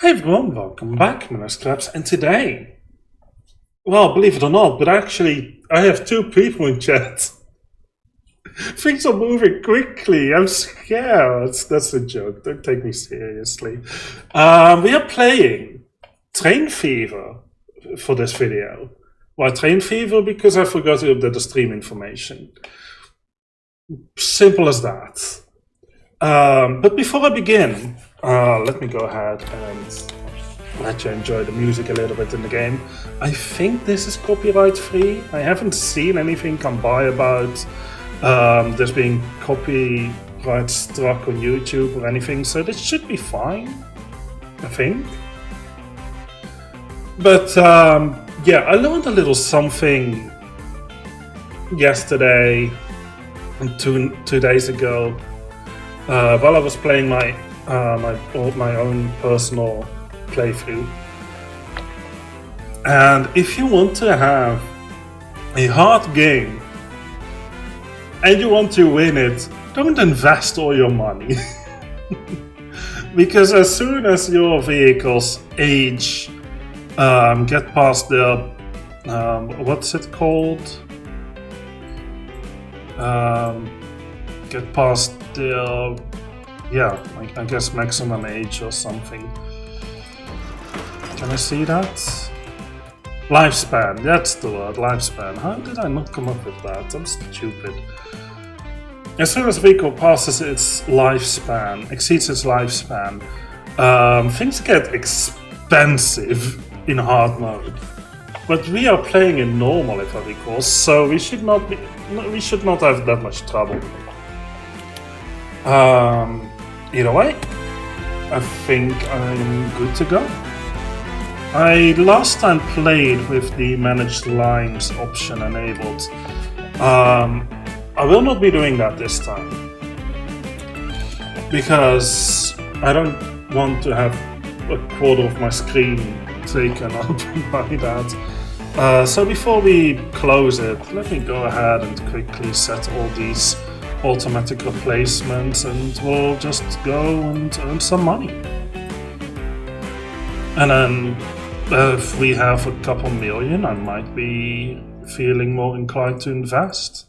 Hey everyone, welcome back, Scraps, and today, well, believe it or not, but actually, I have two people in chat. Things are moving quickly, I'm scared. That's a joke, don't take me seriously. We are playing Train Fever for this video. Why Train Fever? Because I forgot to update the stream information. Simple as that. But before I begin, let me go ahead and let you enjoy the music a little bit in the game. I think this is copyright free. I haven't seen anything come by about this being copyright struck on YouTube or anything, so this should be fine, I think. But yeah, I learned a little something yesterday and two days ago while I was playing my own personal playthrough. And if you want to have a hard game and you want to win it, don't invest all your money. Because as soon as your vehicles age, get past their what's it called? Get past their, yeah, I guess maximum age or something. Can I see that? Lifespan, that's the word, lifespan. How did I not come up with that? I'm stupid. As soon as a vehicle passes its lifespan, exceeds its lifespan, things get expensive in hard mode. But we are playing in normal, if I recall, so we should not have that much trouble. Either way, I think I'm good to go. I last time played with the managed lines option enabled. I will not be doing that this time, because I don't want to have a quarter of my screen taken up by that. So before we close it, let me go ahead and quickly set all these automatic replacements, and we'll just go and earn some money. And then if we have a couple million, I might be feeling more inclined to invest,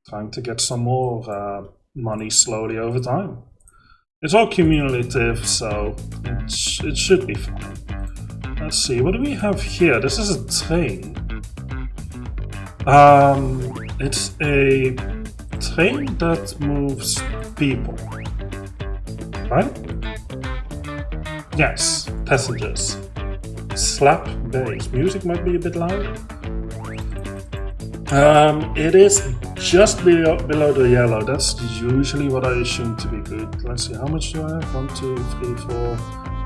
trying to get some more money slowly over time. It's all cumulative, so it should be fine. Let's see, what do we have here? This is a train. It's a train that moves people, right? Yes, passengers. Slap bass. Music might be a bit loud. It is just below the yellow. That's usually what I assume to be good. Let's see, how much do I have? 1, 2, 3, 4,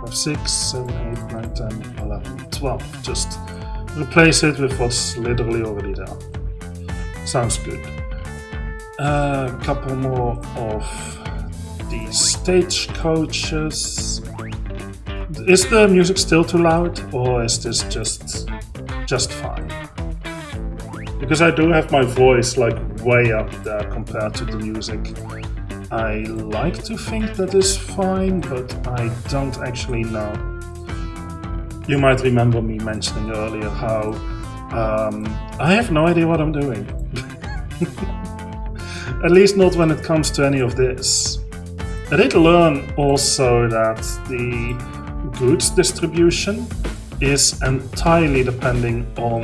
5, 6, 7, 8, 9, 10, 11, 12. Just replace it with what's literally already there. Sounds good. A couple more of these stagecoaches. Is the music still too loud, or is this just fine? Because I do have my voice like way up there compared to the music. I like to think that is fine, but I don't actually know. You might remember me mentioning earlier how I have no idea what I'm doing. At least not when it comes to any of this. I did learn also that the goods distribution is entirely depending on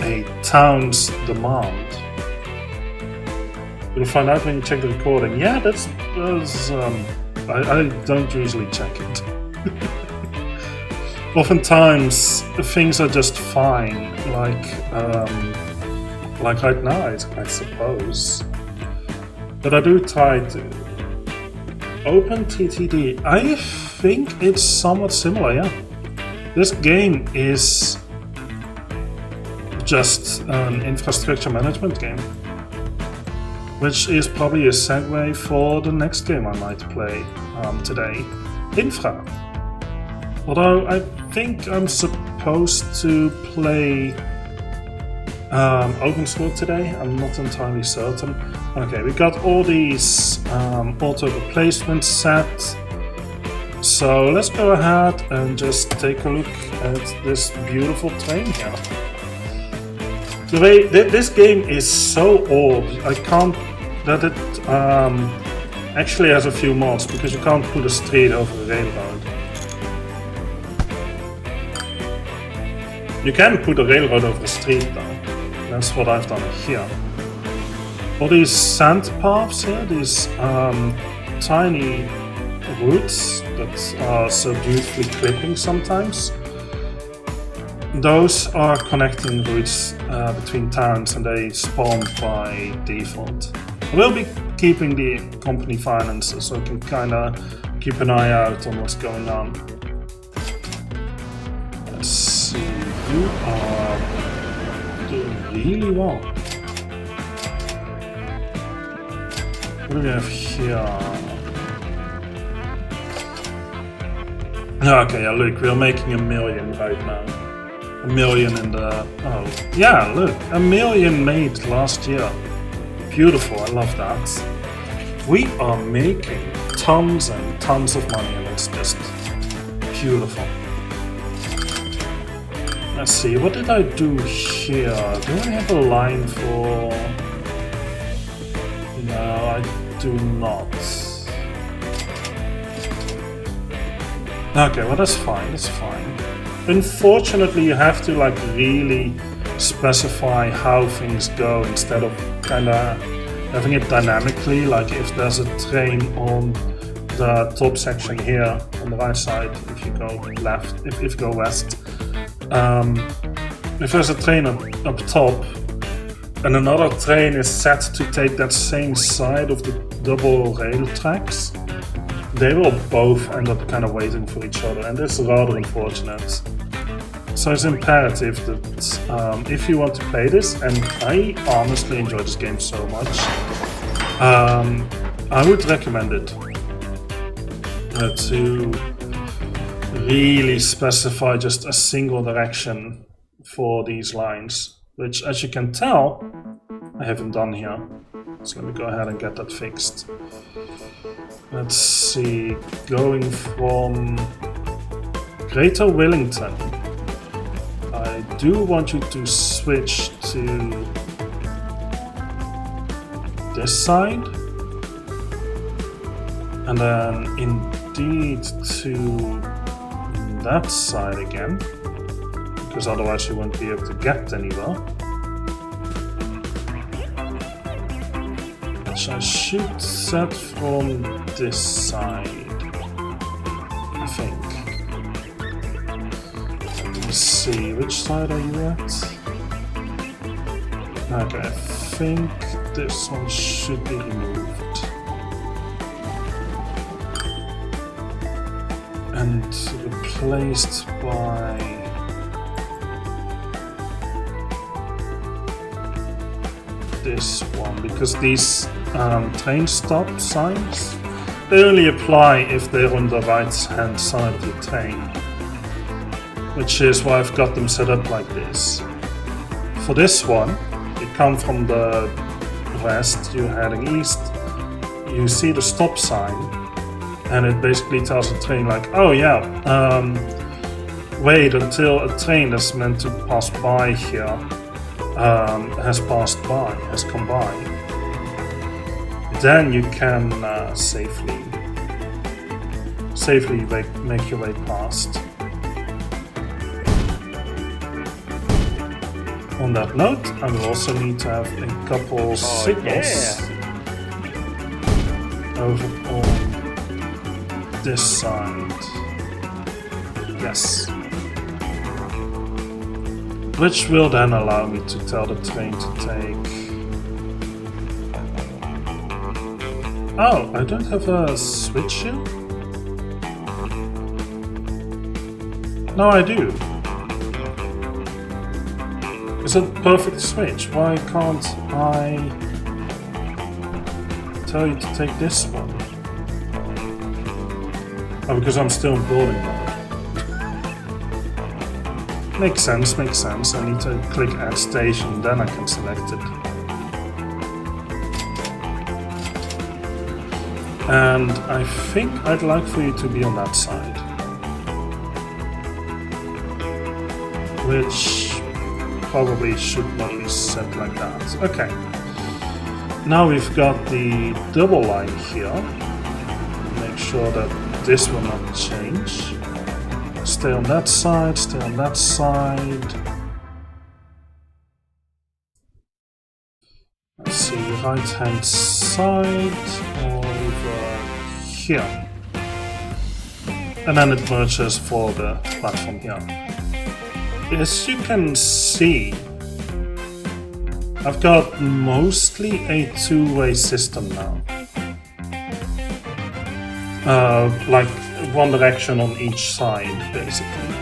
a town's demand. You'll find out when you check the recording. Yeah, that's I don't usually check it. Oftentimes things are just fine, like right now, I suppose. But I do try to open TTD. I think it's somewhat similar, yeah. This game is just an infrastructure management game, which is probably a segue for the next game I might play today, Infra. Although I think I'm supposed to play open source today, I'm not entirely certain. Okay, we got all these auto replacements set. So let's go ahead and just take a look at this beautiful train here. The way this game is so old, I can't. That it actually has a few mods because you can't put a street over a railroad. You can put a railroad over a street though. That's what I've done here. All these sand paths here, these tiny roots that are so beautifully clipping sometimes. Those are connecting routes between towns and they spawn by default. I will be keeping the company finances so I can kinda keep an eye out on what's going on. Let's see, you are doing really well. What do we have here? Okay, yeah, look, we're making 1 million right now. 1 million in the... oh, yeah, look, 1 million made last year. Beautiful, I love that. We are making tons and tons of money and it's just beautiful. Let's see, what did I do here? Do I have a line for... no, I do not. Okay, well that's fine, that's fine. Unfortunately, you have to like really specify how things go instead of kinda having it dynamically, like if there's a train on the top section here on the right side, if you go left, if you go west, if there's a train up top and another train is set to take that same side of the double rail tracks, they will both end up kind of waiting for each other, and it's rather unfortunate. So it's imperative that if you want to play this, and I honestly enjoy this game so much, I would recommend it to really specify just a single direction for these lines, which as you can tell, I haven't done here. So let me go ahead and get that fixed. Let's see, going from Greater Wellington. I do want you to switch to this side and then indeed to that side again, because otherwise you won't be able to get anywhere. Which I should set from this side, I think. Let me see, which side are you at? Okay, I think this one should be removed. And replaced by... this one, because these train stop signs, they only apply if they're on the right hand side of the train, which is why I've got them set up like this. For this one, you come from the west, you're heading east, you see the stop sign, and it basically tells the train like, oh yeah, wait until a train that's meant to pass by here has passed by, has come by. Then you can safely make your way past. On that note, I will also need to have a couple signals over on this side. Yes. Which will then allow me to tell the train to take... oh, I don't have a switch here? No, I do. Is it perfect switch? Why can't I tell you to take this one? Oh, because I'm still in building mode. Makes sense, makes sense. I need to click add station, then I can select it. And I think I'd like for you to be on that side. Which probably should not be set like that. Okay. Now we've got the double line here. Make sure that this will not change. Stay on that side, stay on that side. Let's see, right hand side over here. And then it merges for the platform here. As you can see, I've got mostly a two-way system now. Like one direction on each side, basically.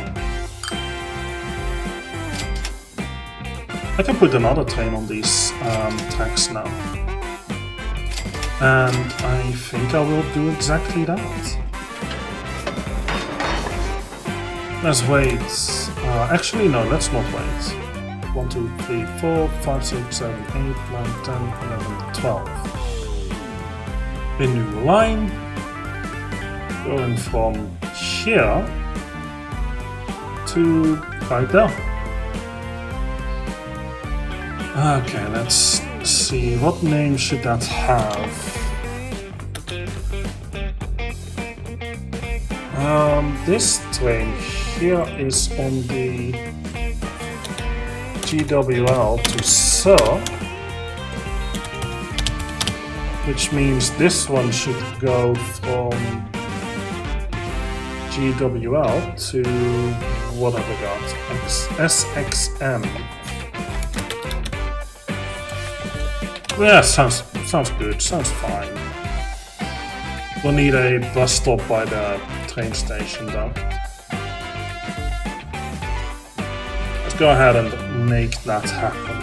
I can put another train on these tracks now. And I think I will do exactly that. Let's wait. Actually, no, let's not wait. 1, 2, 3, 4, 5, 6, 7, 8, 9, 10, 11, 12. A new line. Going from here to right there. Okay, let's see. What name should that have? This train here is on the GWL to Sir, which means this one should go from GWL to what have I got? SXM. Yeah, sounds good, sounds fine. We'll need a bus stop by the train station though. Let's go ahead and make that happen.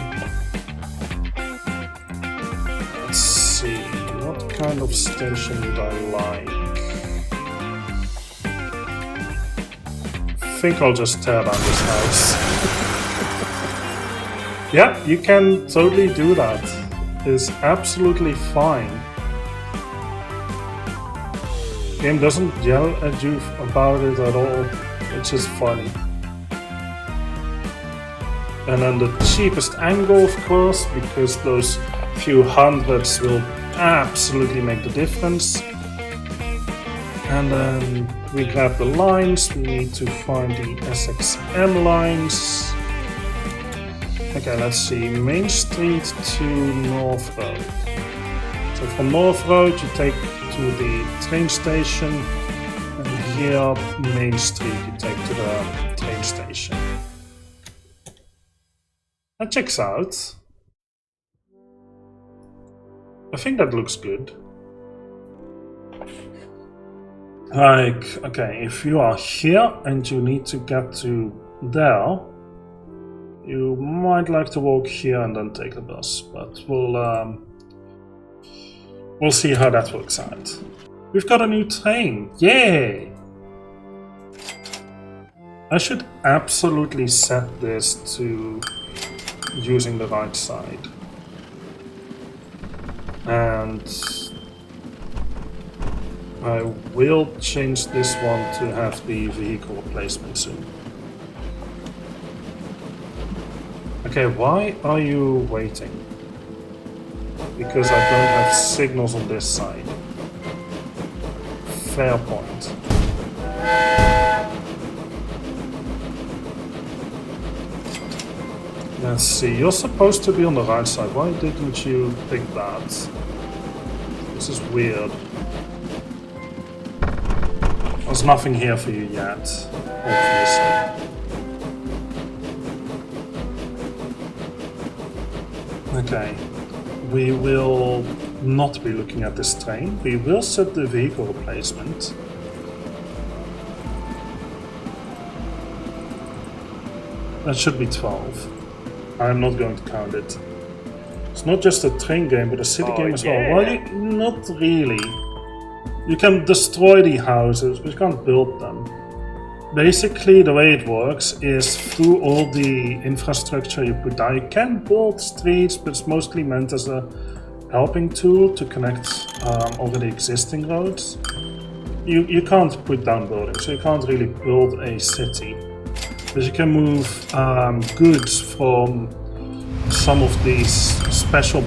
Let's see, what kind of station would I like? I think I'll just tear down this house. Yeah, you can totally do that. It's absolutely fine. Game doesn't yell at you about it at all, which is funny. And then the cheapest angle, of course, because those few hundreds will absolutely make the difference. And then we grab the lines, we need to find the SXM lines. Okay, let's see, Main Street to North Road. So from North Road you take to the train station, and here Main Street you take to the train station. That checks out. I think that looks good. Like, okay, if you are here and you need to get to there, you might like to walk here and then take the bus, but we'll see how that works out. We've got a new train, yay! I should absolutely set this to using the right side. And I will change this one to have the vehicle replacement soon. Okay, why are you waiting? Because I don't have signals on this side. Fair point. Let's see, you're supposed to be on the right side. Why didn't you pick that? This is weird. There's nothing here for you yet, obviously. Okay, we will not be looking at this train. We will set the vehicle replacement. That should be 12. I'm not going to count it. It's not just a train game, but a city game as well. Well, not really. You can destroy the houses, but you can't build them. Basically, the way it works is through all the infrastructure you put down. You can build streets, but it's mostly meant as a helping tool to connect already existing roads. You can't put down buildings, so you can't really build a city. But you can move goods from some of these special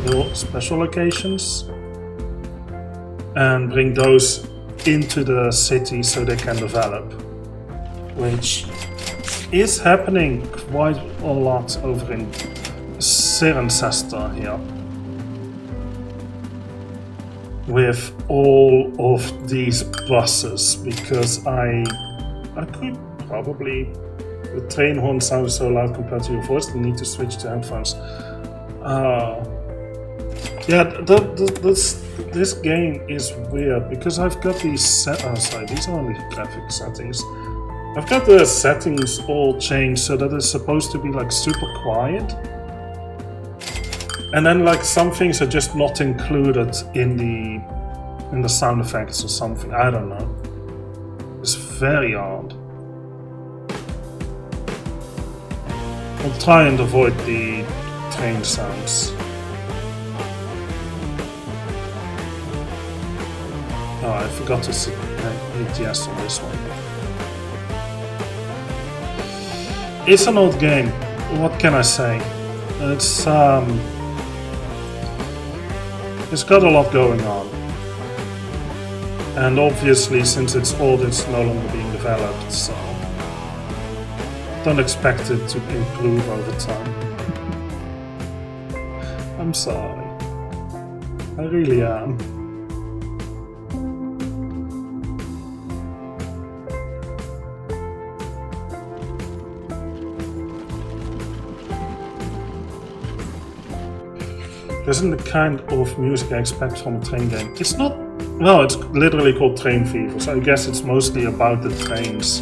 locations and bring those into the city so they can develop, which is happening quite a lot over in Cirencester here, with all of these buses, because I could probably, the train horn sounds so loud compared to your voice, I need to switch to headphones. Yeah, this game is weird because I've got these sorry, these are only graphic settings. I've got the settings all changed so that it's supposed to be like super quiet. And then like some things are just not included in the sound effects or something. I don't know. It's very odd. I'll try and avoid the train sounds. Oh, I forgot to hit yes on this one. It's an old game. What can I say? It's got a lot going on. And obviously, since it's old, it's no longer being developed, so don't expect it to improve over time. I'm sorry. I really am. This isn't the kind of music I expect from a train game. It's not, well, it's literally called Train Fever, so I guess it's mostly about the trains.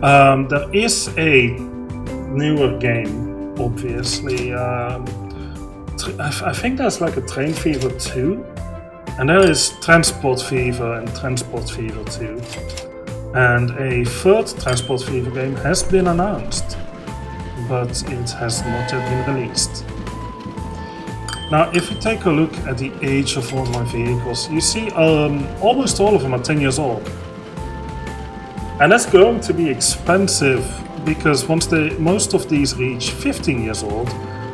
There is a newer game, obviously. I think there's like a Train Fever 2, and there is Transport Fever and Transport Fever 2. And a third Transport Fever game has been announced, but it has not yet been released. Now, if you take a look at the age of all my vehicles, you see almost all of them are 10 years old. And that's going to be expensive, because once most of these reach 15 years old,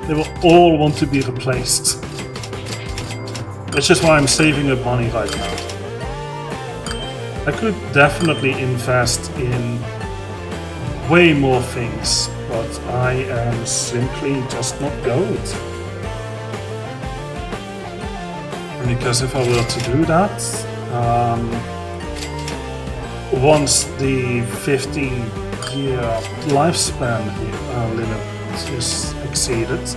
they will all want to be replaced. Which is why I'm saving up money right now. I could definitely invest in way more things, but I am simply just not going to. Because if I were to do that, once the 15-year lifespan limit is exceeded,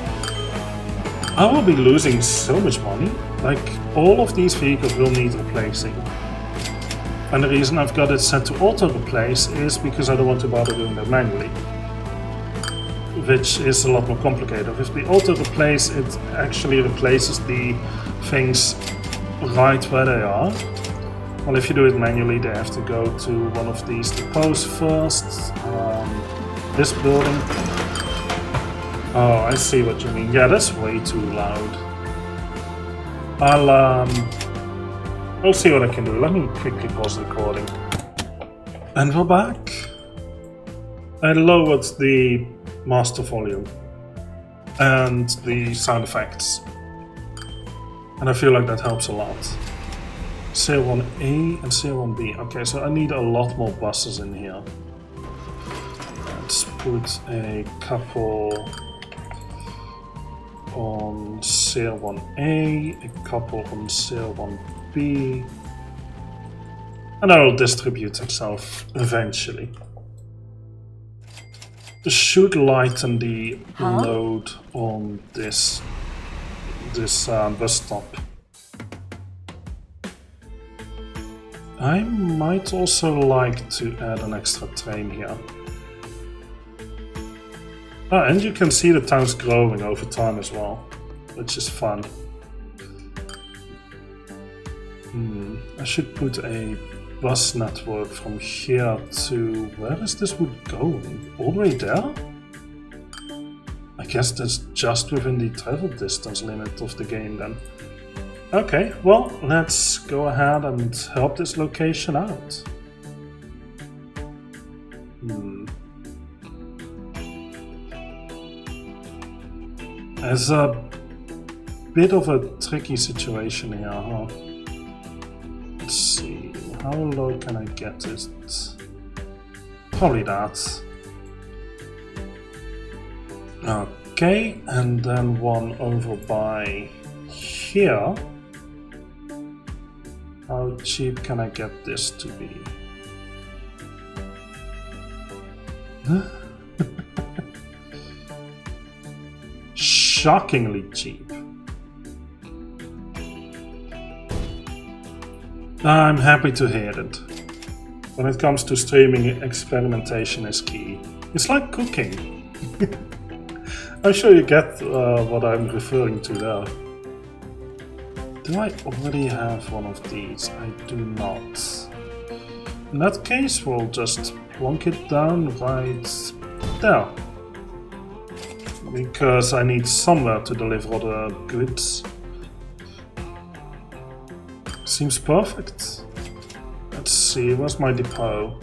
I will be losing so much money. Like, all of these vehicles will need replacing. And the reason I've got it set to auto-replace is because I don't want to bother doing that manually, which is a lot more complicated. If the auto-replace, it actually replaces the things right where they are. Well, if you do it manually, they have to go to one of these depots first. This building. Oh, I see what you mean. Yeah, that's way too loud. I'll see what I can do. Let me quickly pause the recording. And we're back. I lowered the master volume and the sound effects, and I feel like that helps a lot. C1A and C1B. Okay, so I need a lot more buses in here. Let's put a couple on C1A, a couple on C1B, and that will distribute itself eventually. This should lighten the load on this bus stop. I might also like to add an extra train here. And you can see the town's growing over time as well, which is fun. I should put a bus network from here to... where is this wood going? All the way there? I guess that's just within the travel distance limit of the game then. Okay, well, let's go ahead and help this location out. There's a bit of a tricky situation here, huh? Let's see, how low can I get it? Probably that. Okay, and then one over by here. How cheap can I get this to be? Shockingly cheap. I'm happy to hear it. When it comes to streaming, experimentation is key. It's like cooking. I'm sure you get what I'm referring to there. Do I already have one of these? I do not. In that case, we'll just plonk it down right there. Because I need somewhere to deliver all the goods. Seems perfect. Let's see, where's my depot?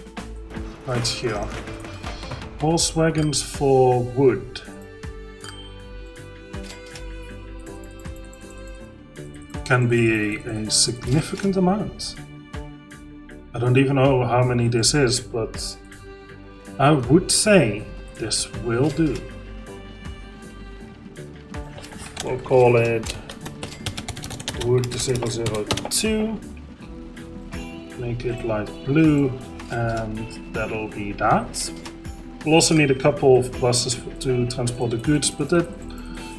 Right here. Horse wagons for wood. Can be a significant amount. I don't even know how many this is, but I would say this will do. We'll call it wood 002. Make it light blue, and that'll be that. We'll also need a couple of buses to transport the goods, but that,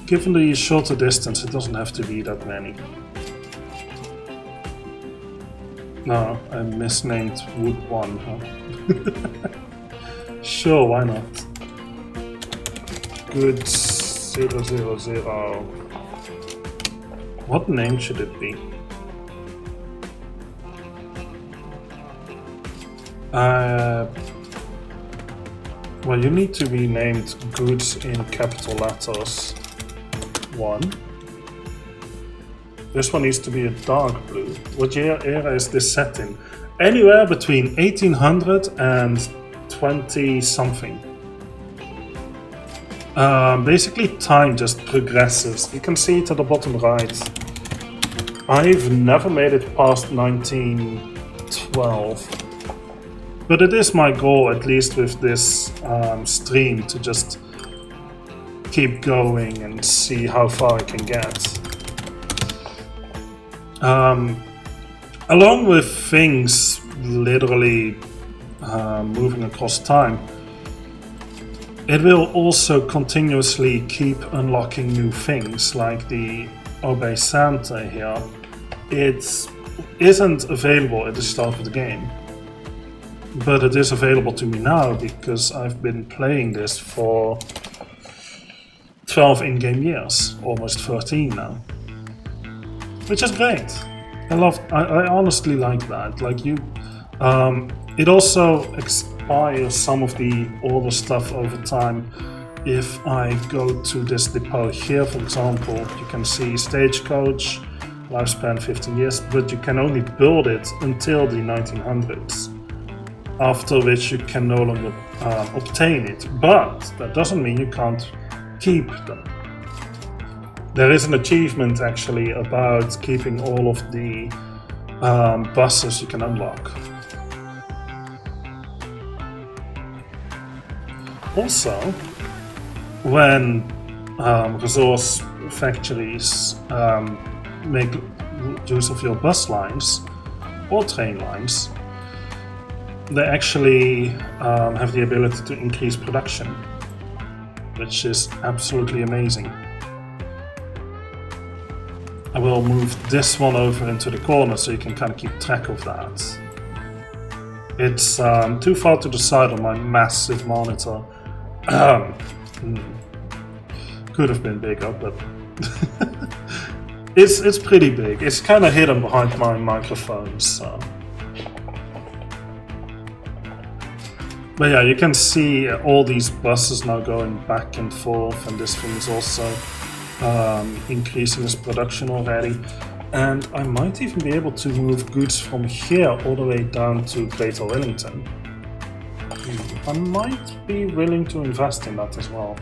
given the shorter distance, it doesn't have to be that many. No, I misnamed wood 1, huh? Sure, why not? Goods 000. What name should it be? Well, you need to be named goods in capital letters 1. This one needs to be a dark blue. What year era is this set in? Anywhere between 1800 and 20 something. Basically time just progresses. You can see it at the bottom right. I've never made it past 1912. But it is my goal, at least with this stream, to just keep going and see how far I can get. Along with things literally moving across time, it will also continuously keep unlocking new things, like the Obey Santa here. It isn't available at the start of the game, but it is available to me now because I've been playing this for 12 in-game years, almost 13 now, which is great. I honestly like that. Like you, it also expires some of the older stuff over time. If I go to this depot here, for example, you can see Stagecoach, lifespan 15 years, but you can only build it until the 1900s. After which you can no longer obtain it, but that doesn't mean you can't keep them. There is an achievement actually about keeping all of the buses you can unlock. Also, when resource factories make use of your bus lines or train lines, they actually have the ability to increase production, which is absolutely amazing. I will move this one over into the corner so you can kind of keep track of that. It's too far to the side on my massive monitor. Could have been bigger, but it's pretty big. It's kind of hidden behind my microphone, so. But yeah, you can see all these buses now going back and forth, and this thing is also increasing its production already. And I might even be able to move goods from here all the way down to Greater Wellington. I might be willing to invest in that as well.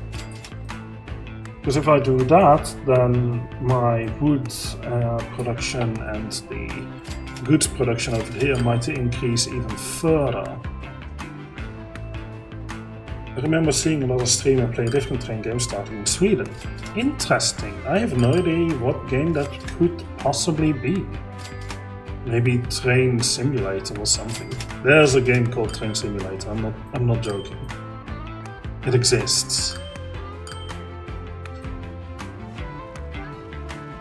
Because if I do that, then my wood production and the goods production over here might increase even further. I remember seeing another streamer play a different train game starting in Sweden. Interesting. I have no idea what game that could possibly be. Maybe Train Simulator or something. There's a game called Train Simulator. I'm not joking. It exists.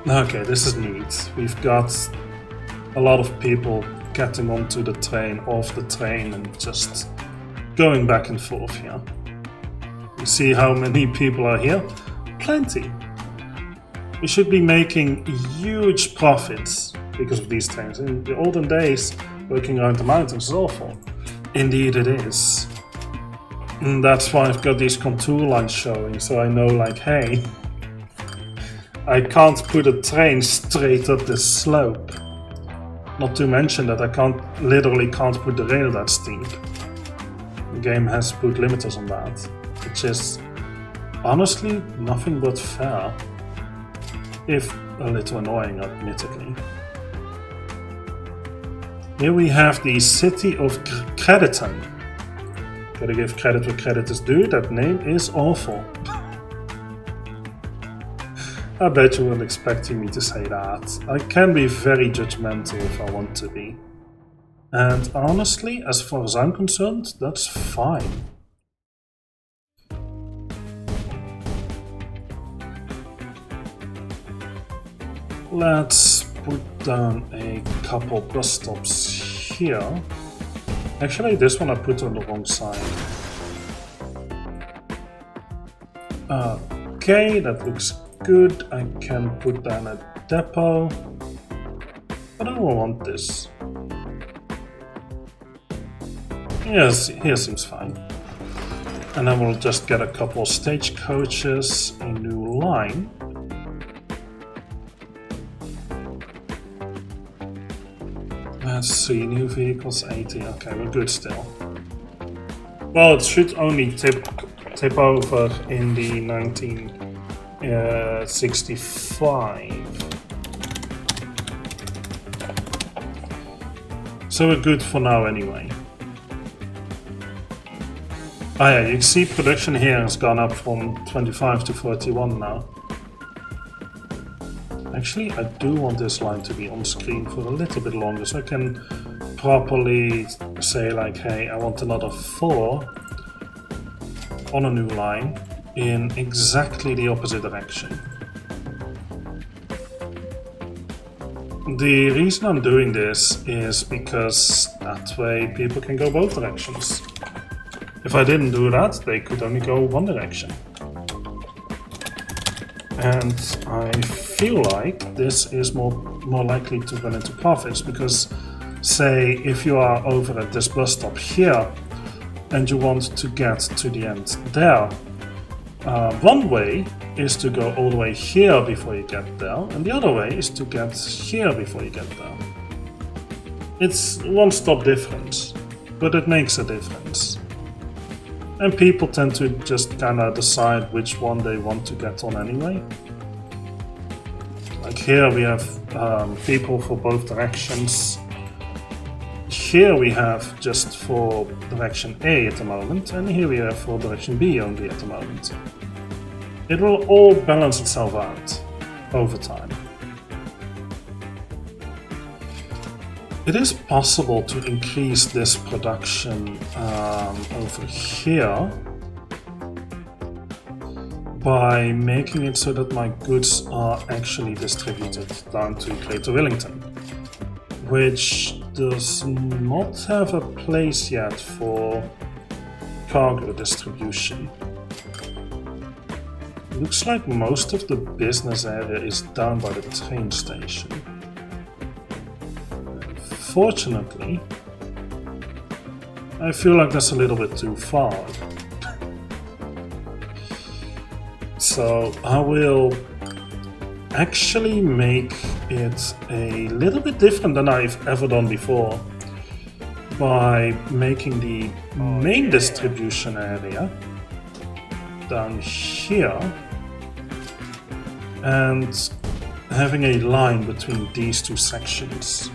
Okay, this is neat. We've got a lot of people getting onto the train, off the train, and just going back and forth here. You see how many people are here? Plenty. We should be making huge profits because of these trains. In the olden days, working around the mountains is awful. Indeed it is. And that's why I've got these contour lines showing, so I know, like, hey, I can't put a train straight up this slope. Not to mention that I literally can't put the rail that steep. The game has put limiters on that, which is honestly nothing but fair, if a little annoying, admittedly. Here we have the city of Crediton. Gotta give credit where credit is due, that name is awful. I bet you weren't expecting me to say that. I can be very judgmental if I want to be. And honestly, as far as I'm concerned, that's fine. Let's put down a couple bus stops here. Actually, this one I put on the wrong side. Okay, that looks good. I can put down a depot. But I don't want this. Yes, here seems fine. And then we'll just get a couple stagecoaches, a new line. Let's see, new vehicles 80. Okay, we're good still. Well, it should only tip over in the 1965. So we're good for now anyway. Ah yeah, you see production here has gone up from 25 to 41 now. Actually, I do want this line to be on screen for a little bit longer, so I can properly say, like, hey, I want another 4 on a new line in exactly the opposite direction. The reason I'm doing this is because that way people can go both directions. If I didn't do that, they could only go one direction. And I feel like this is more likely to run into profits because, say, if you are over at this bus stop here and you want to get to the end there, one way is to go all the way here before you get there, and the other way is to get here before you get there. It's one stop difference, but it makes a difference. And people tend to just kind of decide which one they want to get on anyway. Like here we have people for both directions. Here we have just for direction A at the moment, and here we have for direction B only at the moment. It will all balance itself out over time. It is possible to increase this production over here by making it so that my goods are actually distributed down to Greater Wellington, which does not have a place yet for cargo distribution. Looks like most of the business area is down by the train station. Fortunately, I feel like that's a little bit too far. So I will actually make it a little bit different than I've ever done before by making the main distribution area down here and having a line between these two sections.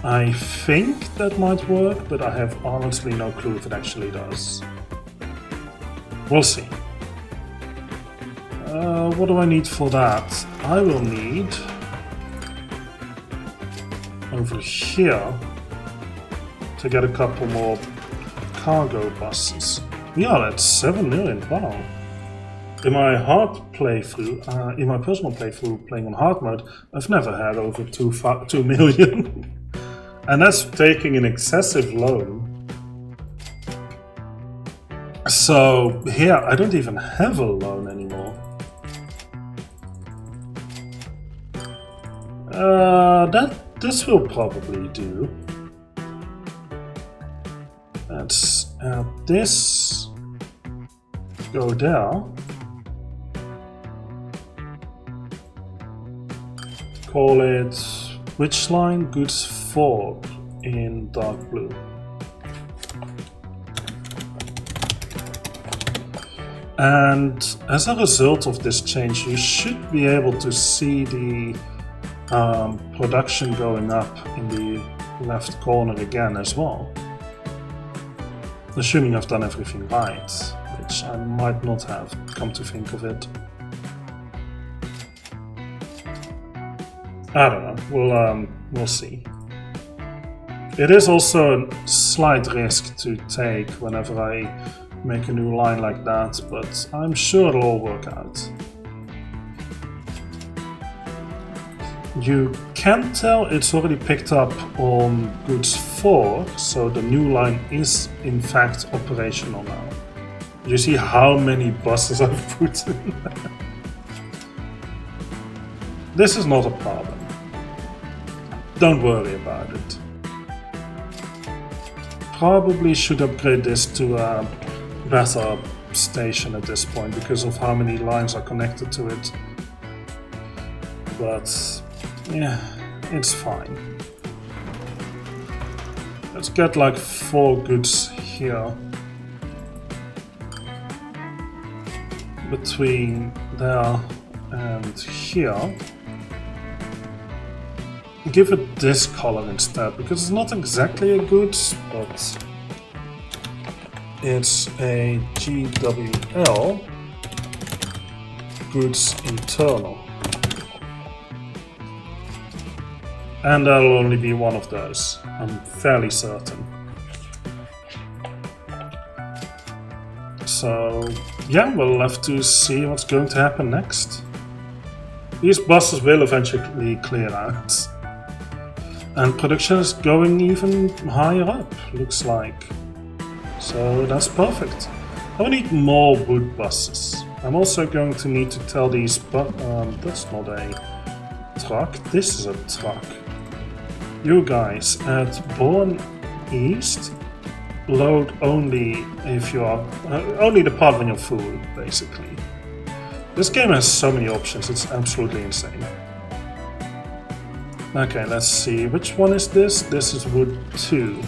I think that might work, but I have honestly no clue if it actually does. We'll see. What do I need for that? I will need over here to get a couple more cargo buses. Yeah, that's 7 million, wow. In my in my personal playthrough playing on hard mode, I've never had over 2 million. And that's taking an excessive loan. So here, I don't even have a loan anymore. This will probably do. Let's add this. Go there. Call it which line? Goods 4 in dark blue. And as a result of this change, you should be able to see the production going up in the left corner again as well. Assuming I've done everything right, which I might not have, come to think of it. I don't know, we'll see. It is also a slight risk to take whenever I make a new line like that, but I'm sure it'll all work out. You can tell it's already picked up on goods 4, so the new line is in fact operational now. You see how many buses I've put in? This is not a problem. Don't worry about it. Probably should upgrade this to a better station at this point because of how many lines are connected to it. But yeah, it's fine. Let's get like 4 goods here. Between there and here. Give it this color instead, because it's not exactly a goods, but it's a GWL goods internal. And there'll only be one of those, I'm fairly certain. So yeah, we'll have to see what's going to happen next. These buses will eventually clear out. And production is going even higher up, looks like. So that's perfect. I will need more wood buses. I'm also going to need to tell these, that's not a truck, this is a truck. You guys at Born East, load only if you are, only the part when you're full, basically. This game has so many options, it's absolutely insane. Okay, let's see, which one is this? This is wood 2.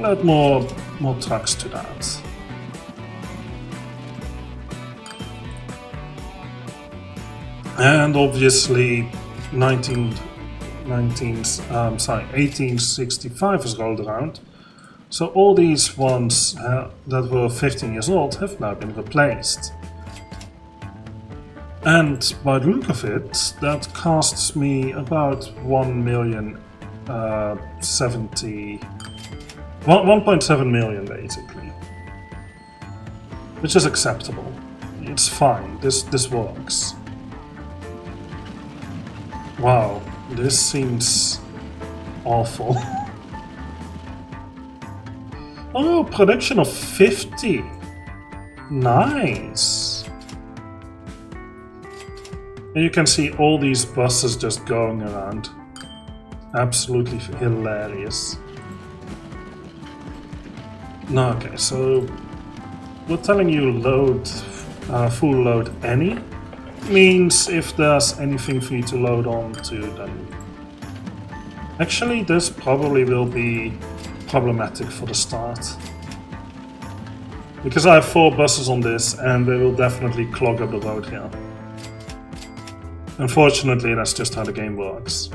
Add more trucks to that. And obviously 1865 has rolled around. So all these ones that were 15 years old have now been replaced. And by the look of it, that costs me about 1.7 million basically. Which is acceptable. It's fine, this works. Wow, this seems awful. Oh, production of 50. Nice. And you can see all these buses just going around. Absolutely hilarious. No, okay, so we're telling you load, full load any. means if there's anything for you to load on to, then actually this probably will be problematic for the start. Because I have 4 buses on this and they will definitely clog up the road here. Unfortunately, that's just how the game works.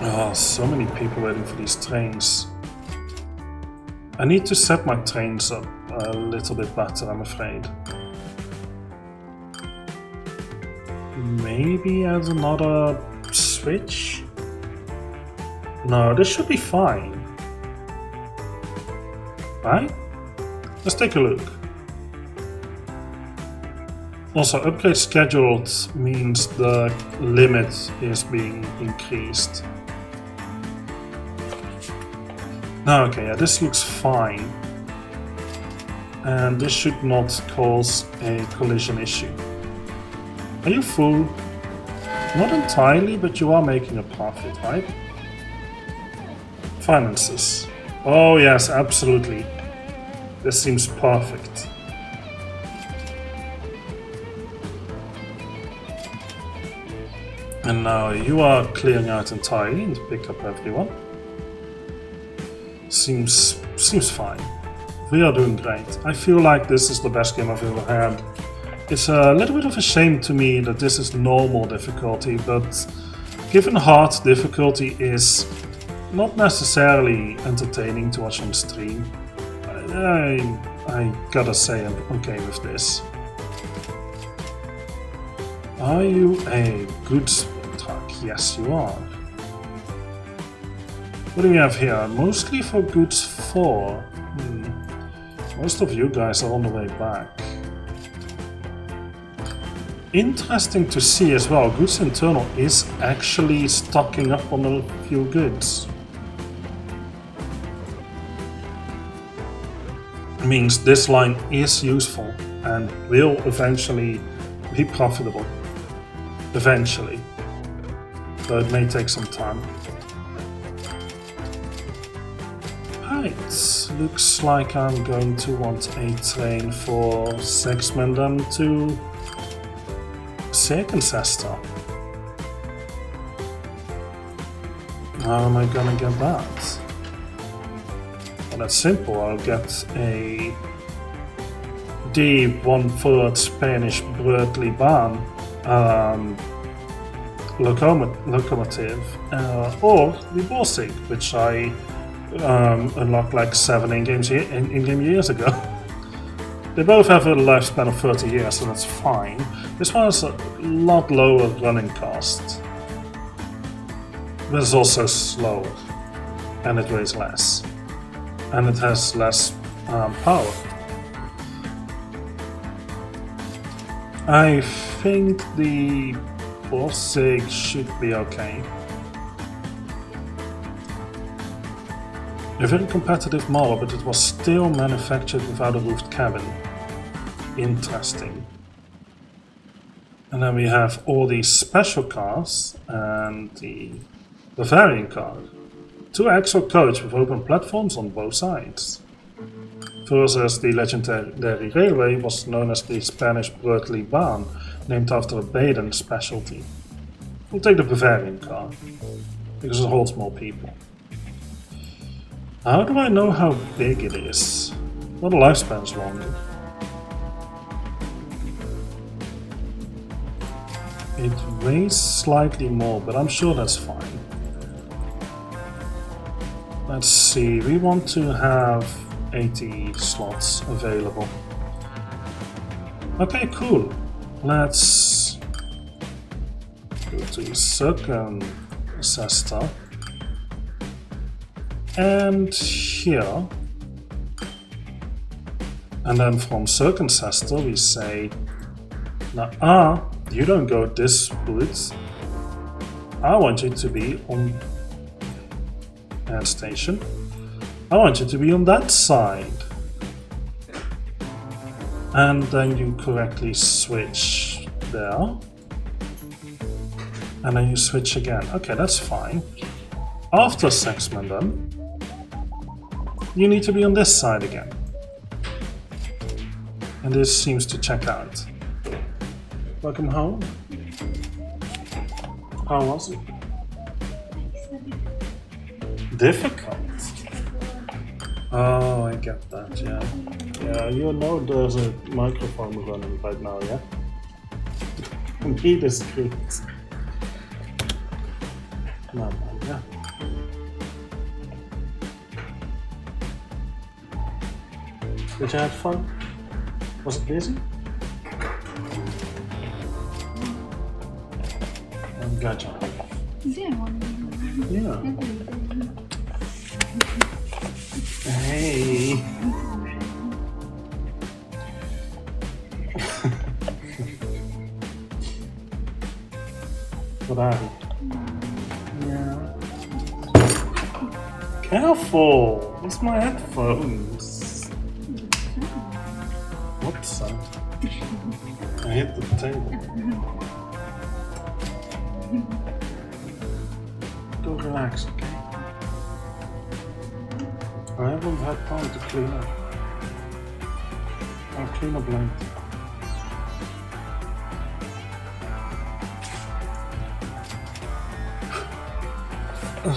Oh, so many people waiting for these trains. I need to set my trains up a little bit better, I'm afraid. Maybe add another switch? No, this should be fine. Right? Let's take a look. Also, upgrade scheduled means the limit is being increased. Okay, yeah, this looks fine. And this should not cause a collision issue. Are you full? Not entirely, but you are making a profit, right? Finances. Oh yes, absolutely. This seems perfect. And now you are clearing out entirely and pick up everyone. Seems fine. We are doing great. I feel like this is the best game I've ever had. It's a little bit of a shame to me that this is normal difficulty, but given hard difficulty is not necessarily entertaining to watch on stream, I gotta say I'm okay with this. Are you a goods truck? Yes, you are. What do we have here? Mostly for goods 4. Most of you guys are on the way back. Interesting to see as well, goods internal is actually stocking up on a few goods. Means this line is useful and will eventually be profitable. Eventually. So it may take some time. Right, looks like I'm going to want a train for Sexmundum to Circumcester. How am I gonna get that? Well, that's simple. I'll get a D1/3 Spanish Brötli Bahn locomotive or the Borsig, which I unlocked like 7 in-game years ago. They both have a lifespan of 30 years, so that's fine. This one has a lot lower running cost, but it's also slower, and it weighs less, and it has less power. I think the Borsig should be okay. A very competitive model, but it was still manufactured without a roofed cabin. Interesting. And then we have all these special cars and the Bavarian car. 2-axle coach with open platforms on both sides. Versus the legendary railway was known as the Spanish Brötli Bahn, named after a Baden specialty. We'll take the Bavarian car, because it holds more people. How do I know how big it is? Well, the lifespan's longer. It weighs slightly more, but I'm sure that's fine. Let's see, we want to have 80 slots available. Okay, cool. Let's go to Circumcester. And here. And then from Circumcester we say, nah, you don't go this route. I want you to be on air station. I want you to be on that side. And then you correctly switch there. And then you switch again. Okay, that's fine. After Sexmundum, you need to be on this side again. And this seems to check out. Welcome home. How was it? Difficult? Oh, I get that, yeah. Yeah, you know there's a microphone running right now, yeah? Be discreet. No, yeah. Did you have fun? Was it busy? I'm glad you had. Yeah. Hey. What are you? Yeah. Careful! It's my headphones. Whoops. I hit the table. Go relax, okay? I haven't had time to clean up. I'll clean up later.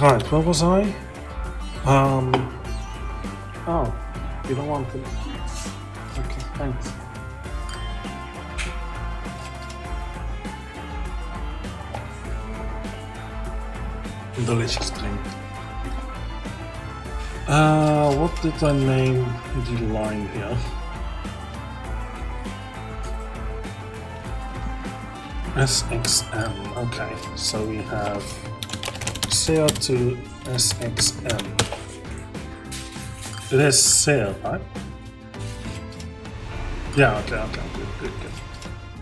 Right, where was I? Oh, you don't want to? Okay, thanks. Delicious drink. What did I name the line here? SXM. Okay, so we have SEER to SXM. It is SEER, right? Yeah, okay, good.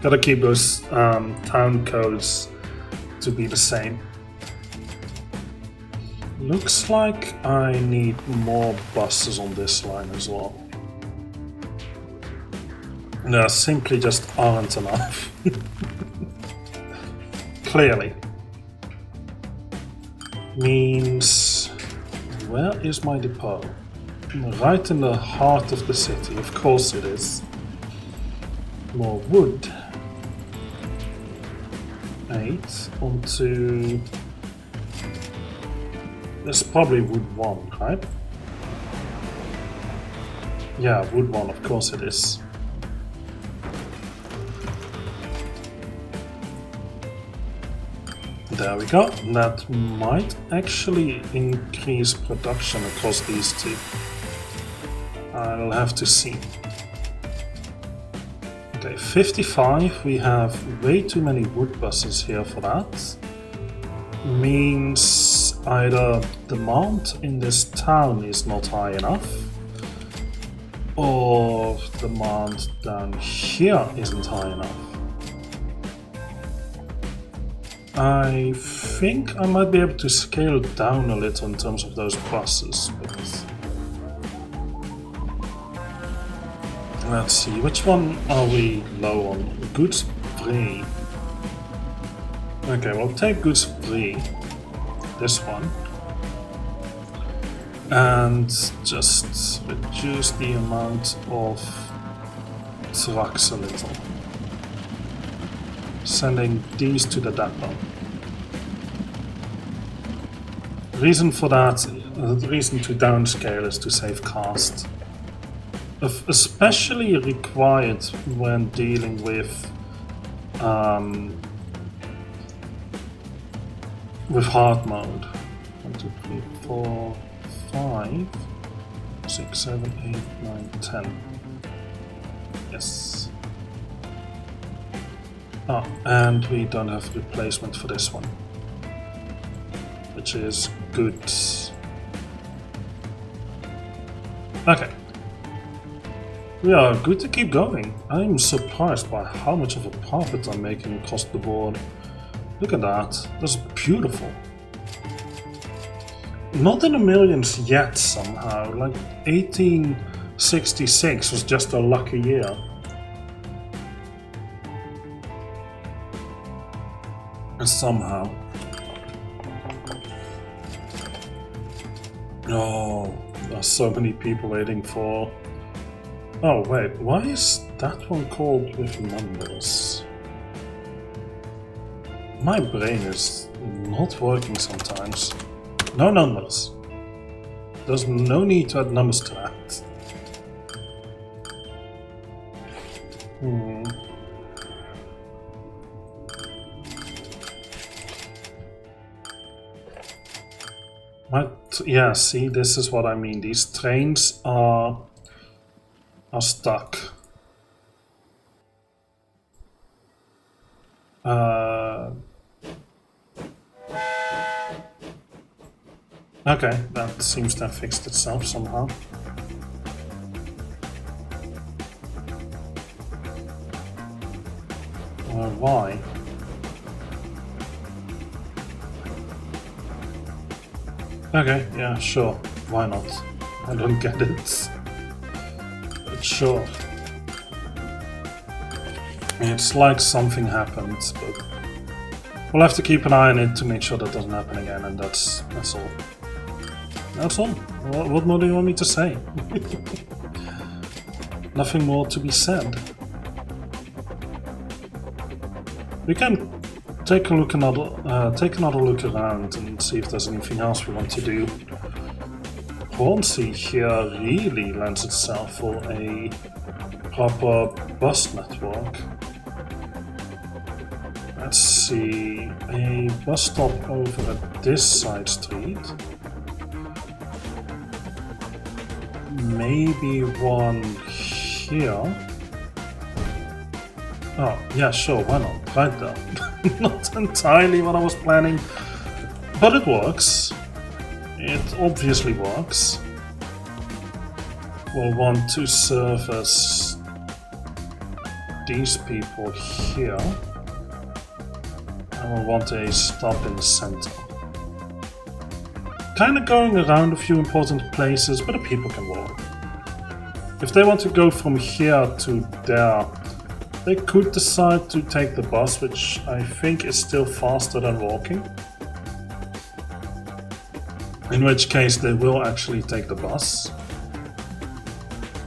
Gotta keep those town codes to be the same. Looks like I need more buses on this line as well. There simply just aren't enough. Clearly. Means, where is my depot? Right in the heart of the city, of course it is. More wood. 8 onto... There's probably wood 1, right? Yeah, wood 1, of course it is. There we go. That might actually increase production across these two. I'll have to see. Okay, 55. We have way too many wood buses here for that. Means either demand in this town is not high enough, or demand down here isn't high enough. I think I might be able to scale down a little in terms of those buses, but let's see, which one are we low on? Goods 3. Okay, we'll take goods 3, this one, and just reduce the amount of trucks a little. Sending these to the depot. Reason for that, the reason to downscale is to save cost. Especially required when dealing with hard mode. 1, 2, 3, 4, 5, 6, 7, 8, 9, 10. Yes. Oh, and we don't have replacement for this one, which is good. Okay. We are good to keep going. I'm surprised by how much of a profit I'm making across the board. Look at that. That's beautiful. Not in the millions yet somehow. Like 1866 was just a lucky year. And somehow. Oh, there are so many people waiting for... Oh wait, why is that one called with numbers? My brain is not working sometimes. No numbers. There's no need to add numbers to that. Yeah, see, this is what I mean. These trains are stuck. Okay, that seems to have fixed itself somehow. Why? Okay, yeah, sure. Why not? I don't get it. But sure. It's like something happened, but we'll have to keep an eye on it to make sure that doesn't happen again, and that's all. That's all. What more do you want me to say? Nothing more to be said. We can take another look around and see if there's anything else we want to do. Hornsey here really lends itself for a proper bus network. Let's see, a bus stop over at this side street. Maybe one here. Oh, yeah, sure, why not? Right there. Not entirely what I was planning, but it works. It obviously works. We'll want to service these people here. And we'll want a stop in the center. Kind of going around a few important places, but the people can walk. If they want to go from here to there, they could decide to take the bus, which I think is still faster than walking. In which case they will actually take the bus.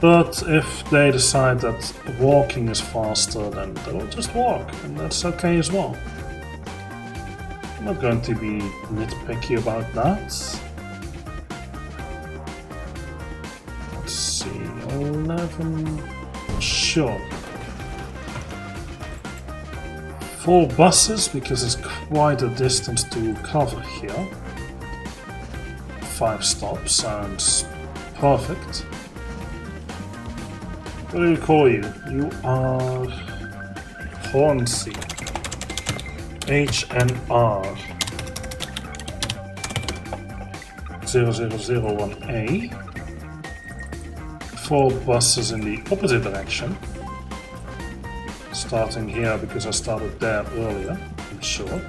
But if they decide that walking is faster, then they'll just walk, and that's okay as well. I'm not going to be nitpicky about that. Let's see, 11... Sure. 4 buses, because it's quite a distance to cover here. 5 stops, sounds perfect. What do you call you? You are Hornsey. HNR 0001A. 4 buses in the opposite direction. Starting here because I started there earlier, I'm sure.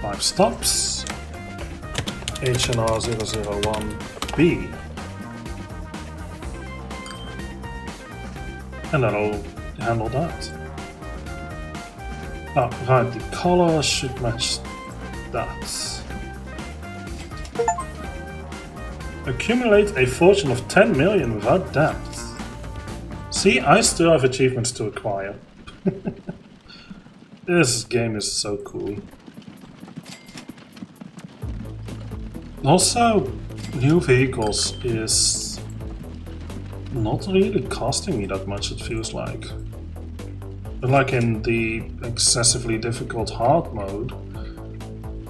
5 stops. HNR 001B. And that'll handle that. Ah, right, the color should match that. Accumulate a fortune of 10 million without debt. See, I still have achievements to acquire. This game is so cool. Also, new vehicles is not really costing me that much, it feels like. But like in the excessively difficult hard mode,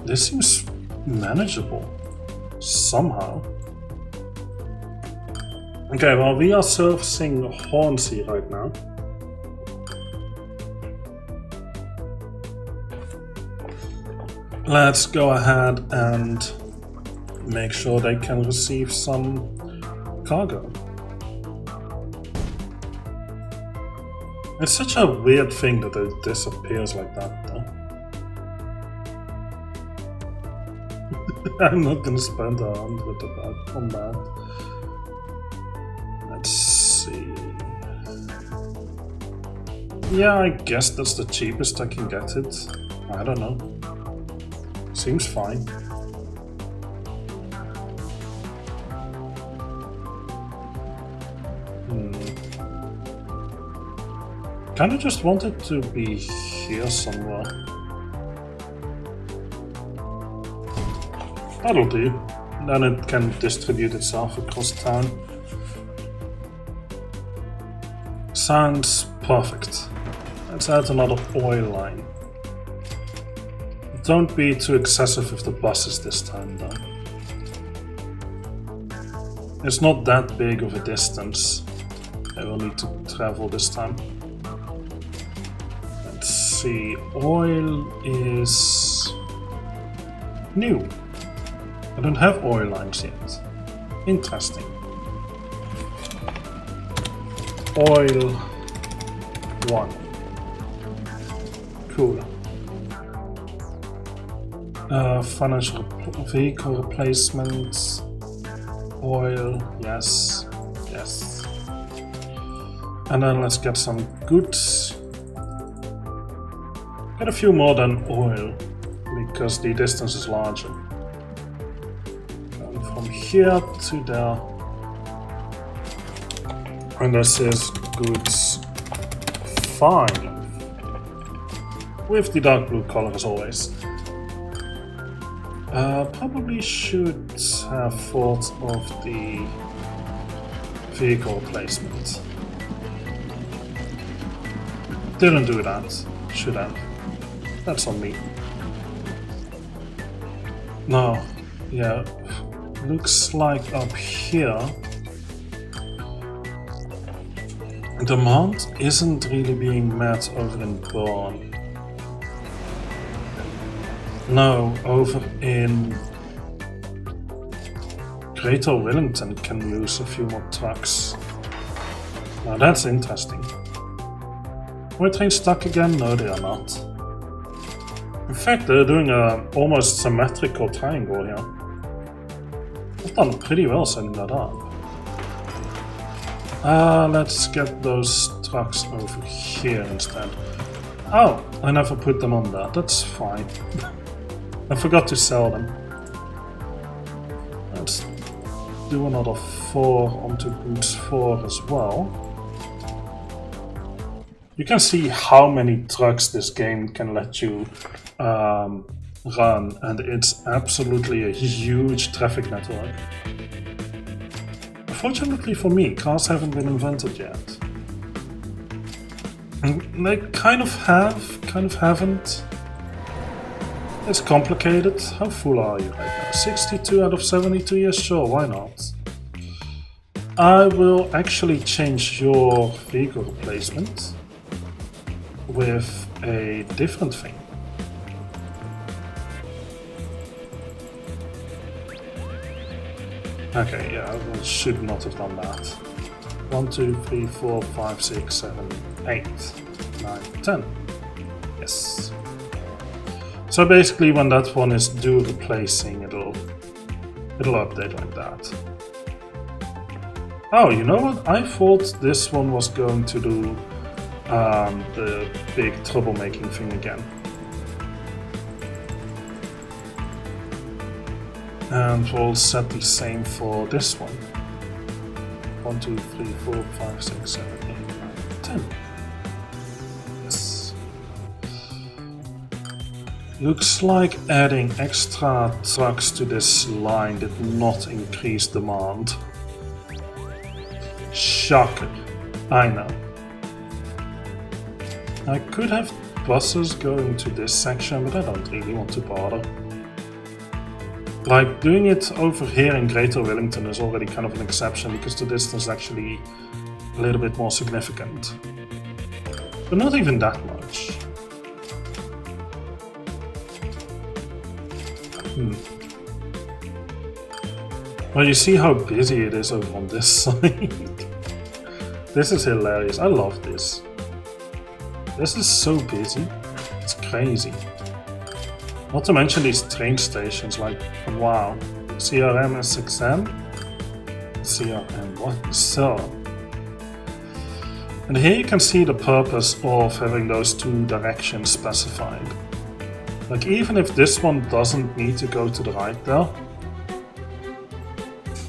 this seems manageable. Somehow. Okay, well, we are servicing Hornsey right now. Let's go ahead and make sure they can receive some cargo. It's such a weird thing that it disappears like that, though. I'm not gonna spend 100 on that. Let's see. Yeah, I guess that's the cheapest I can get it. I don't know. Seems fine. kinda just want it to be here somewhere. That'll do. Then it can distribute itself across town. Sounds perfect. Let's add another oil line. Don't be too excessive with the buses this time though. It's not that big of a distance I will need to travel this time. Let's see, oil is new. I don't have oil lines yet. Interesting. Oil 1. Cool. Financial vehicle replacement. Oil, yes, yes. And then let's get some goods. Get a few more than oil, because the distance is larger. And from here to there. And this is goods 5. With the dark blue color as always. Probably should have thought of the vehicle replacement. Didn't do that. Should have. That's on me. No. Yeah. Looks like up here demand isn't really being met over in Born. No, over in Greater Wellington can use a few more trucks. Now that's interesting. Are trains stuck again? No, they are not. In fact, they're doing a almost symmetrical triangle here. They've done pretty well setting that up. Let's get those trucks over here instead. Oh, I never put them on there. That's fine. I forgot to sell them. Let's do another 4 onto goods 4 as well. You can see how many trucks this game can let you run, and it's absolutely a huge traffic network. Fortunately for me, cars haven't been invented yet. And they kind of have, kind of haven't. It's complicated. How full are you right now? 62 out of 72? Yes, sure, why not? I will actually change your vehicle replacement with a different thing. Okay, yeah, I should not have done that. 1, 2, 3, 4, 5, 6, 7, 8, 9, 10. Yes. So basically when that one is due replacing, it'll update like that. Oh, you know what? I thought this one was going to do the big troublemaking thing again. And we'll set the same for this one. 1, 2, 3, 4, 5, 6, 7, 8, 9, 10. Yes. Looks like adding extra trucks to this line did not increase demand. Shocker. I know. I could have buses going to this section, but I don't really want to bother. Like, doing it over here in Greater Wellington is already kind of an exception because the distance is actually a little bit more significant. But not even that much. Well, you see how busy it is over on this side. This is hilarious. I love this. This is so busy. It's crazy. Not to mention these train stations, like, wow. CRM SXM? CRM, what? So. And here you can see the purpose of having those 2 directions specified. Like, even if this one doesn't need to go to the right there,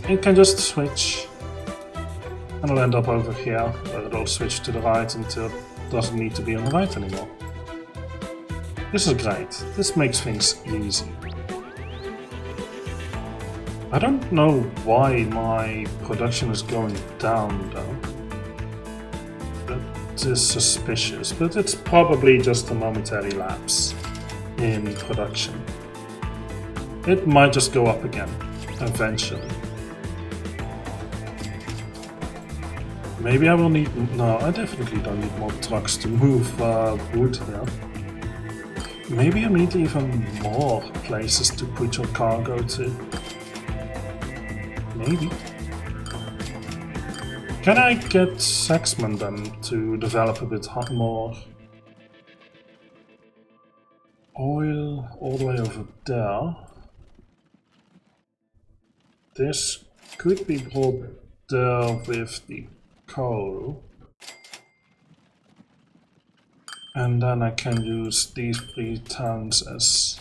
it can just switch. And it'll end up over here, where it'll switch to the right until doesn't need to be on the right anymore. This is great. This makes things easy. I don't know why my production is going down though. That is suspicious, but it's probably just a momentary lapse in production. It might just go up again, eventually. Maybe I will need... No, I definitely don't need more trucks to move wood here. Maybe you need even more places to put your cargo to. Maybe. Can I get Saxman then to develop a bit more oil all the way over there? This could be brought there with the coal. And then I can use these 3 towns as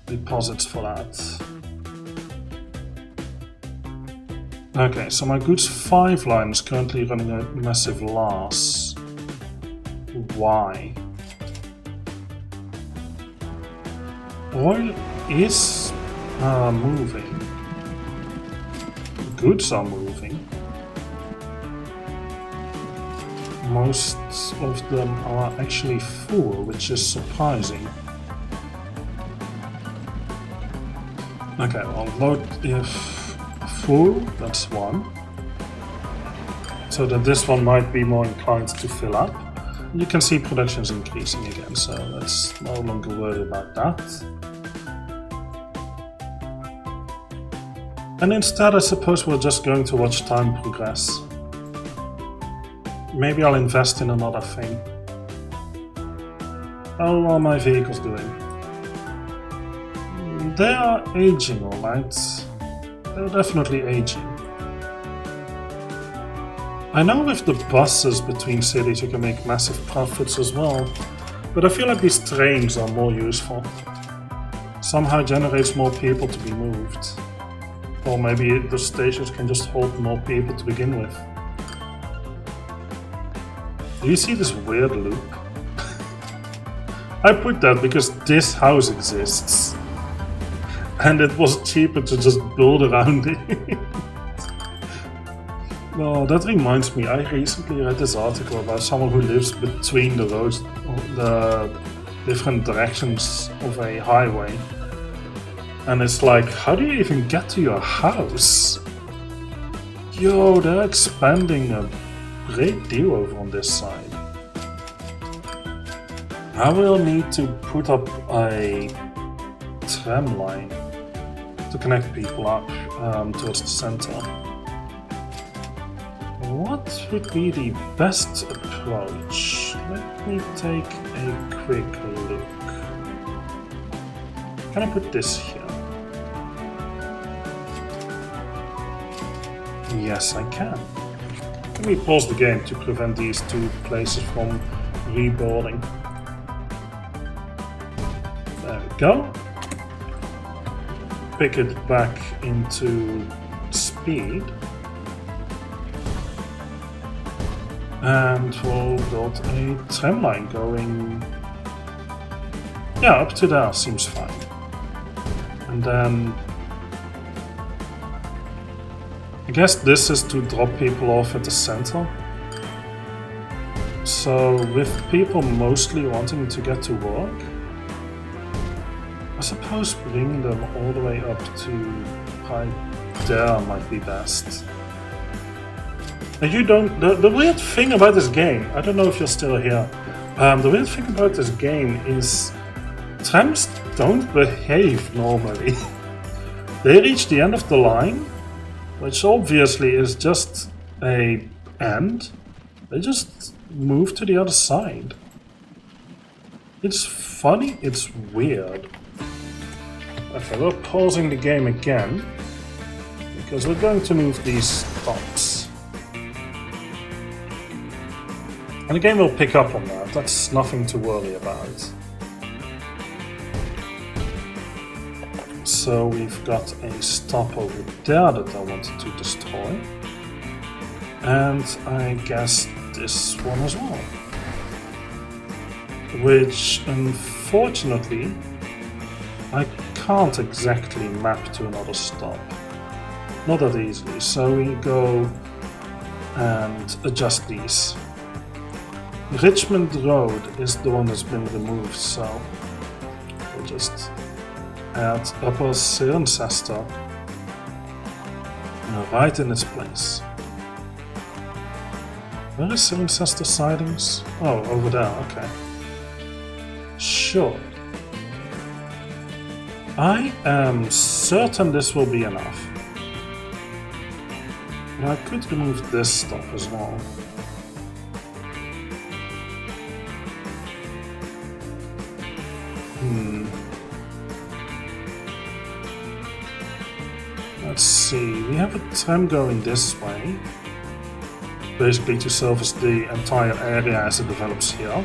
deposits for that. Okay, so my goods 5 line is currently running a massive loss. Why? Oil is moving. Goods are moving. Most of them are actually full, which is surprising. Okay, I'll load if full, that's 1. So that this one might be more inclined to fill up. You can see production is increasing again, so let's no longer worry about that. And instead I suppose we're just going to watch time progress. Maybe I'll invest in another thing. How are my vehicles doing? They are aging, alright. They're definitely aging. I know with the buses between cities you can make massive profits as well, but I feel like these trains are more useful. Somehow generates more people to be moved. Or maybe the stations can just hold more people to begin with. Do you see this weird loop? I put that because this house exists. And it was cheaper to just build around it. No, that reminds me, I recently read this article about someone who lives between the roads, the different directions of a highway. And it's like, how do you even get to your house? Yo, they're expanding a great deal over on this side. I will need to put up a tram line to connect people up towards the center. What would be the best approach? Let me take a quick look. Can I put this here? Yes, I can. Let me pause the game to prevent these 2 places from rebuilding. There we go. Pick it back into speed. And we'll build a tram line going... Yeah, up to there seems fine. And then... I guess this is to drop people off at the center. So with people mostly wanting to get to work, I suppose bringing them all the way up to right there might be best. And you don't... The weird thing about this game, I don't know if you're still here, the weird thing about this game is trams don't behave normally. They reach the end of the line, which obviously is just a end. They just move to the other side. It's funny, it's weird. Okay, we're pausing the game again, because we're going to move these stops. And the game will pick up on that, that's nothing to worry about. So we've got a stop over there that I wanted to destroy. And I guess this one as well. Which, unfortunately, I can't exactly map to another stop. Not that easily. So we go and adjust these. Richmond Road is the one that's been removed, so we'll just add Upper Cirencester right in its place. Where is Cirencester sidings? Oh, over there, okay. Sure. I am certain this will be enough. But I could remove this stuff as well. Let's see, we have a tram going this way, basically to service the entire area as it develops here.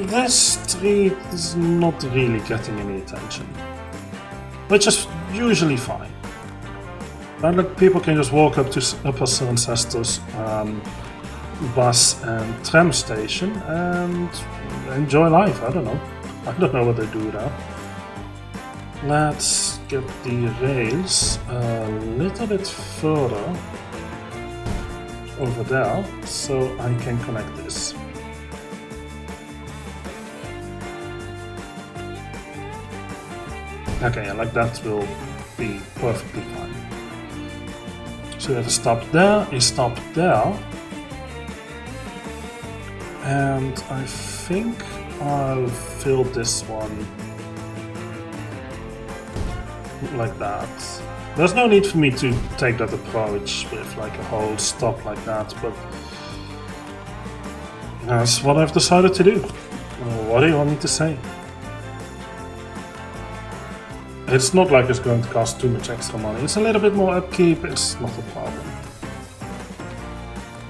This street is not really getting any attention, which is usually fine. But people can just walk up to Upper Cirencester's bus and tram station and enjoy life. I don't know what they do there. Let's get the rails a little bit further over there so I can connect this. Okay, like that will be perfectly fine. So we have a stop there, a stop there. And I think I'll fill this one like that. There's no need for me to take that approach with like a whole stop like that, but that's what I've decided to do. What do you want me to say? It's not like it's going to cost too much extra money. It's a little bit more upkeep, it's not a problem.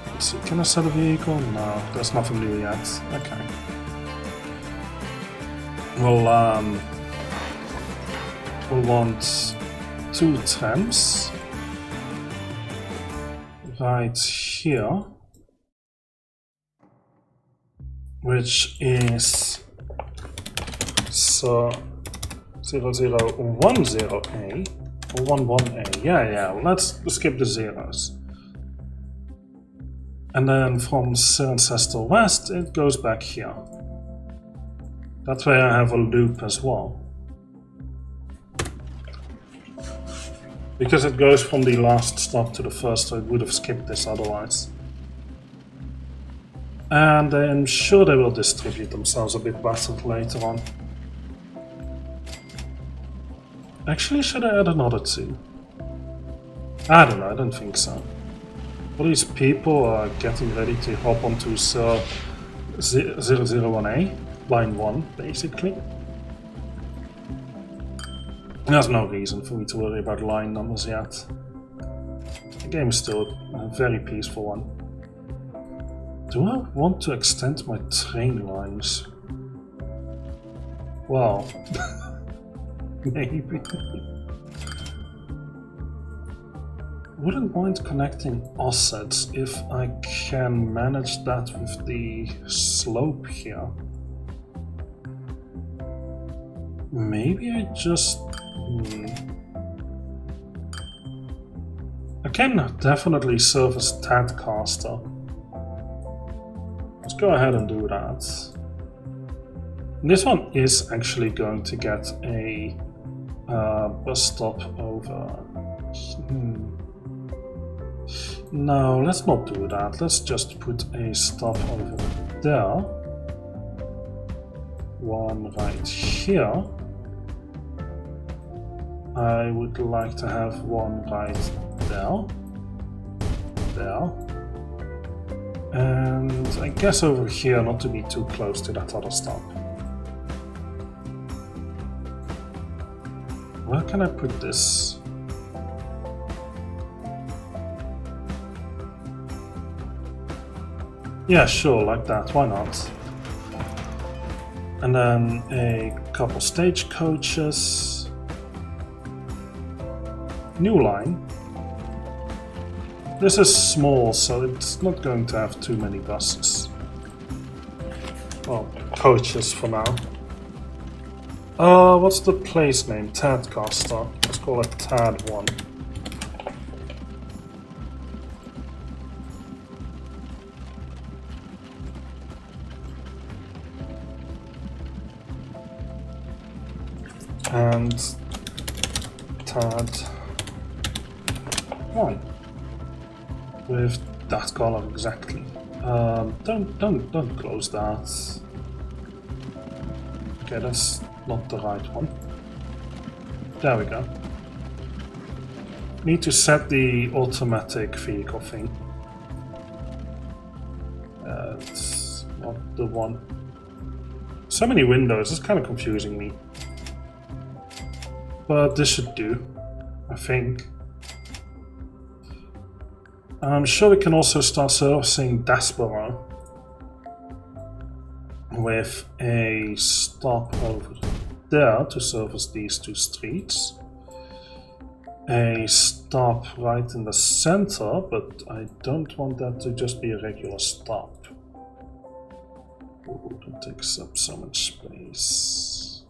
Let's see, can I sell a vehicle? No, there's nothing new yet. Okay. We'll want 2 trams right here, which is 0010A or 11A. Yeah, let's skip the zeros. And then from Cirencester West it goes back here. That way I have a loop as well. Because it goes from the last stop to the first, so it would have skipped this otherwise. And I'm sure they will distribute themselves a bit better later on. Actually, should I add another 2? I don't know, I don't think so. All these people are getting ready to hop onto 001A, line 1, basically. There's no reason for me to worry about line numbers yet. The game is still a very peaceful one. Do I want to extend my train lines? Well, maybe. Wouldn't mind connecting offsets if I can manage that with the slope here. Maybe I just... I can definitely service Tadcaster. Let's go ahead and do that. This one is actually going to get a bus stop over... No, let's not do that. Let's just put a stop over there. One right here. I would like to have one right there. There. And I guess over here, not to be too close to that other stop. Where can I put this? Yeah, sure, like that, why not? And then a couple stagecoaches. New line. This is small, so it's not going to have too many buses. Well, coaches for now. What's the place name? Tadcaster. Let's call it Tad 1. And Tad 1 with that color exactly. Don't close that. Okay, that's not the right one. There we go. Need to set the automatic vehicle thing. It's not the one. So many windows, it's kind of confusing me. But this should do, I think. I'm sure we can also start servicing Desborough with a stop over there to service these two streets. A stop right in the center, but I don't want that to just be a regular stop. Ooh, that takes up so much space.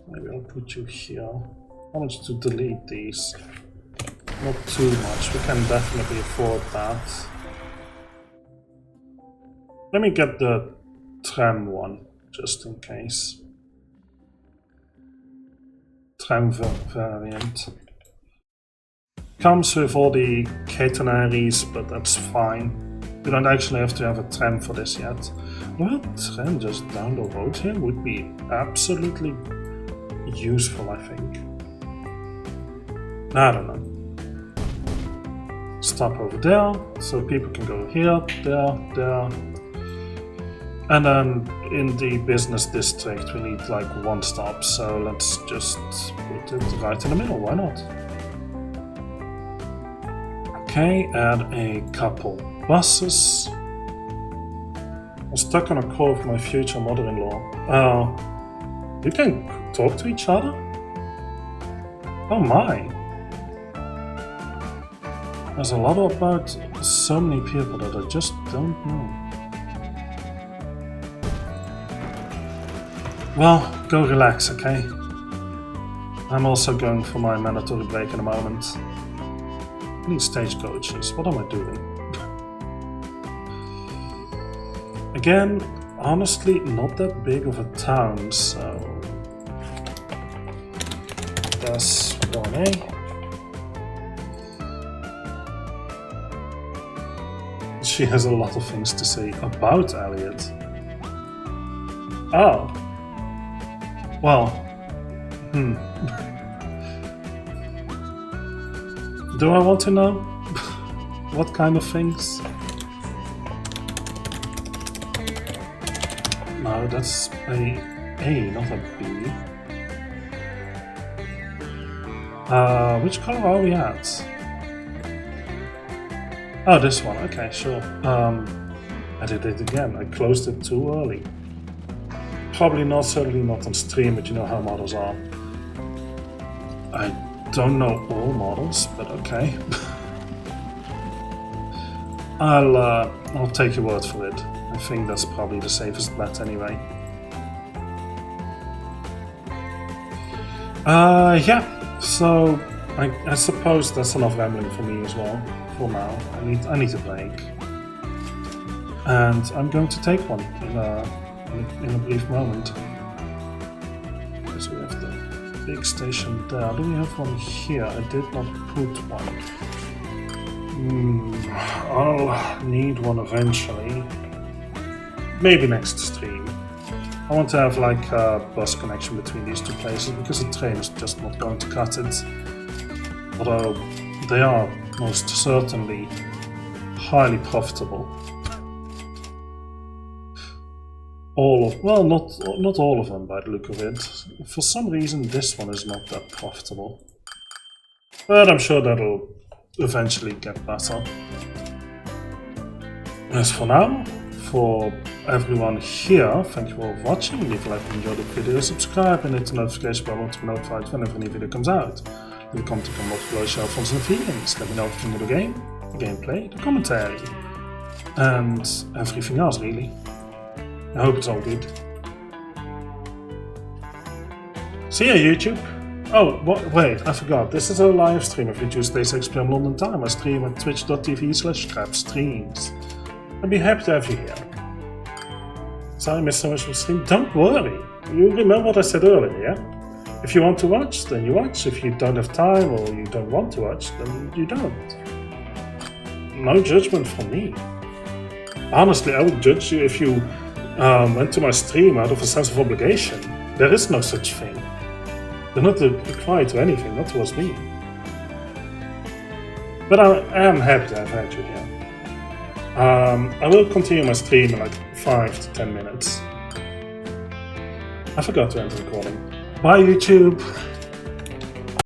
Maybe I'll put you here. How much to delete these? Not too much, we can definitely afford that. Let me get the tram one, just in case. Tram variant. Comes with all the catenaries, but that's fine. We don't actually have to have a tram for this yet. Well, a tram just down the road here would be absolutely useful, I think. I don't know. Stop over there, so people can go here, there. And then in the business district we need like one stop, so let's just put it right in the middle, why not? Okay, add a couple buses. I'm stuck on a call with my future mother-in-law. You can talk to each other? Oh my! There's a lot about so many people that I just don't know. Well, go relax, okay? I'm also going for my mandatory break in a moment. I need stagecoaches. What am I doing? Again, honestly, not that big of a town, so... That's 1A. She has a lot of things to say about Elliot. Oh. Well. Do I want to know? What kind of things? No, that's a not a B. Which color are we at? Oh, this one. Okay, sure. I did it again. I closed it too early. Probably not, certainly not on stream, but you know how models are. I don't know all models, but okay. I'll take your word for it. I think that's probably the safest bet anyway. Yeah. So I suppose that's enough rambling for me as well. For now, I need a break, and I'm going to take one in a brief moment. So we have the big station there. Do we have one here? I did not put one. I'll need one eventually. Maybe next stream. I want to have like a bus connection between these two places because the train is just not going to cut it. Although they are most certainly highly profitable. Well, not all of them by the look of it. For some reason this one is not that profitable. But I'm sure that'll eventually get better. As for now, for everyone here, thank you all for watching. Leave a like if you enjoyed the video, subscribe and hit the notification bell to be notified whenever a new video comes out. in the content can multiple show thoughts and feelings. Let me know what you think of the game, the gameplay, the commentary, and everything else really. I hope it's all good. See ya YouTube! Oh, wait, I forgot. This is a live stream every Tuesday 6 PM London time. I stream at twitch.tv/trapstreams. I'd be happy to have you here. Sorry I missed so much of the stream. Don't worry. You remember what I said earlier, yeah? If you want to watch, then you watch. If you don't have time or you don't want to watch, then you don't. No judgment from me. Honestly, I would judge you if you went to my stream out of a sense of obligation. There is no such thing. You're not required to anything, not towards me. But I am happy to have had you here. I will continue my stream in like 5 to 10 minutes. I forgot to end the recording. Bye YouTube!